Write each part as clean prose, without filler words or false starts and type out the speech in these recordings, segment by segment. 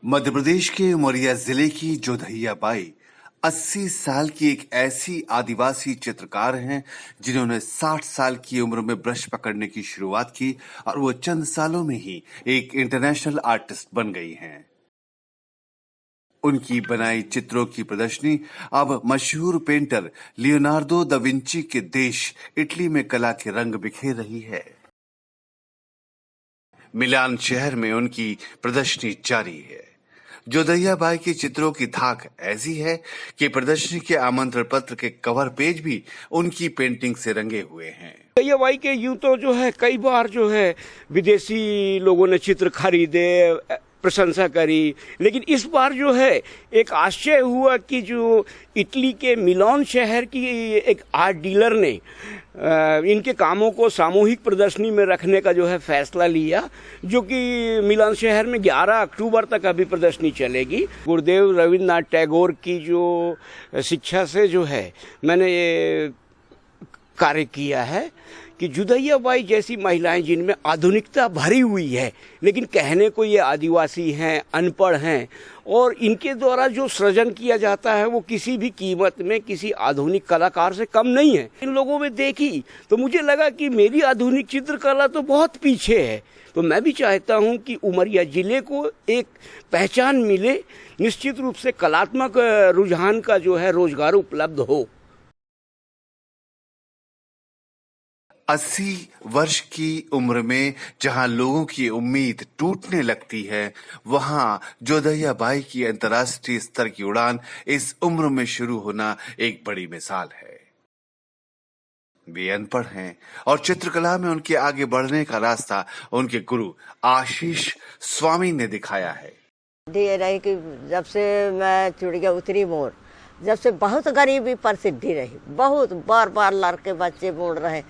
मध्य प्रदेश के उमरिया जिले की जोधैया बाई 80 साल की एक ऐसी आदिवासी चित्रकार हैं जिन्होंने 60 साल की उम्र में ब्रश पकड़ने की शुरुआत की और वो चंद सालों में ही एक इंटरनेशनल आर्टिस्ट बन गई हैं। उनकी बनाई चित्रों की प्रदर्शनी अब मशहूर पेंटर लियोनार्दो दा विंची के देश इटली में कला के रंग बिखेर रही है। मिलान शहर में उनकी प्रदर्शनी जारी है। जोधैया बाई के चित्रों की धाक ऐसी है कि प्रदर्शनी के आमंत्रण पत्र के कवर पेज भी उनकी पेंटिंग से रंगे हुए हैं। जोधैया बाई के यूं तो जो है कई बार जो है विदेशी लोगों ने चित्र खरीदे, प्रशंसा करी, लेकिन इस बार जो है एक आश्चर्य हुआ कि जो इटली के मिलान शहर की एक आर्ट डीलर ने इनके कामों को सामूहिक प्रदर्शनी में रखने का जो है फैसला लिया, जो कि मिलान शहर में 11 अक्टूबर तक अभी प्रदर्शनी चलेगी। गुरुदेव रविंद्रनाथ टैगोर की जो शिक्षा से जो है मैंने ये कार्य किया है कि जोधैया बाई जैसी महिलाएं जिनमें आधुनिकता भरी हुई है, लेकिन कहने को ये आदिवासी हैं, अनपढ़ हैं, और इनके द्वारा जो सृजन किया जाता है वो किसी भी कीमत में किसी आधुनिक कलाकार से कम नहीं है। इन लोगों में देखी तो मुझे लगा कि मेरी आधुनिक चित्रकला तो बहुत पीछे है, तो मैं भी चाहता हूं कि उमरिया जिले को एक पहचान मिले, निश्चित रूप से कलात्मक रुझान का जो है रोजगार उपलब्ध हो। 80 वर्ष की उम्र में जहां लोगों की उम्मीद टूटने लगती है, वहां जोधैया बाई की अंतर्राष्ट्रीय स्तर की उड़ान इस उम्र में शुरू होना एक बड़ी मिसाल है। वे अनपढ़ हैं और चित्रकला में उनके आगे बढ़ने का रास्ता उनके गुरु आशीष स्वामी ने दिखाया है। रही कि जब से मैं चुड़िया उतरी मोर, जब से बहुत गरीबी प्रसिद्धि रही, बहुत बार बार लड़के बच्चे बोल रहे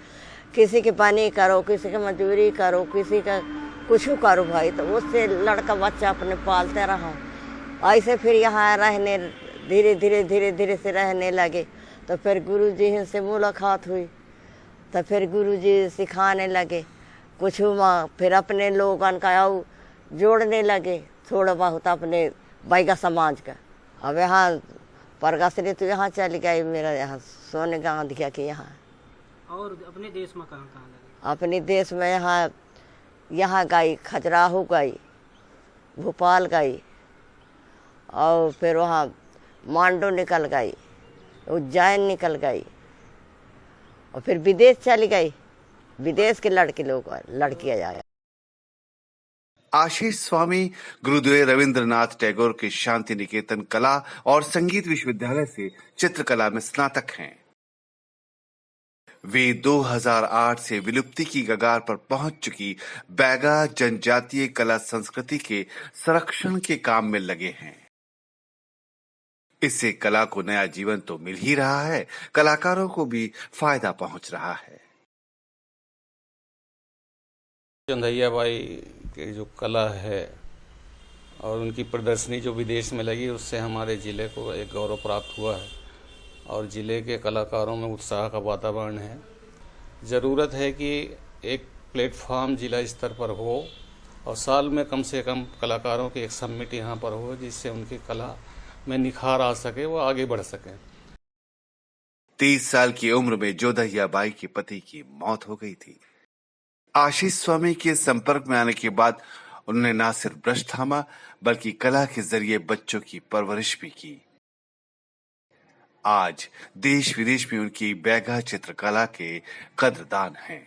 किसी की पानी करो, किसी की मजदूरी करो, किसी का कुछ करो भाई, तो उससे लड़का बच्चा अपने पालते रहा। ऐसे फिर यहाँ रहने धीरे धीरे धीरे धीरे से रहने लगे, तो फिर गुरुजी से मुलाकात हुई, तो फिर गुरुजी सिखाने लगे कुछ, फिर अपने लोगन का जोड़ने लगे थोड़ा बहुत अपने बैगा समाज का। अब यहाँ परगसरी तो यहाँ चली गई, मेरा यहाँ सोने गाँव दिया कि यहाँ। और अपने देश में कहाँ कहाँ लगे? अपने देश में यहाँ गई, खजुराहो गई, भोपाल गई, और फिर वहाँ मांडो निकल गई, उज्जैन निकल गई, और फिर विदेश चली गई। विदेश के लड़कियाँ आया। आशीष स्वामी गुरुदेव रविंद्रनाथ टैगोर के शांति निकेतन कला और संगीत विश्वविद्यालय से चित्रकला में स्नातक हैं। वे 2008 से विलुप्ति की कगार पर पहुंच चुकी बैगा जनजातीय कला संस्कृति के संरक्षण के काम में लगे हैं। इससे कला को नया जीवन तो मिल ही रहा है, कलाकारों को भी फायदा पहुंच रहा है। जोधैया बाई की जो कला है और उनकी प्रदर्शनी जो विदेश में लगी, उससे हमारे जिले को एक गौरव प्राप्त हुआ है और जिले के कलाकारों में उत्साह का वातावरण है। ज़रूरत है कि एक प्लेटफॉर्म जिला स्तर पर हो और साल में कम से कम कलाकारों की एक समिट यहाँ पर हो, जिससे उनकी कला में निखार आ सके, वो आगे बढ़ सके। 30 साल की उम्र में जोधैया बाई के पति की मौत हो गई थी। आशीष स्वामी के संपर्क में आने के बाद उन्होंने न सिर्फ ब्रश थामा, बल्कि कला के जरिए बच्चों की परवरिश भी की। आज देश विदेश में उनकी बैगा चित्रकला के कद्रदान हैं।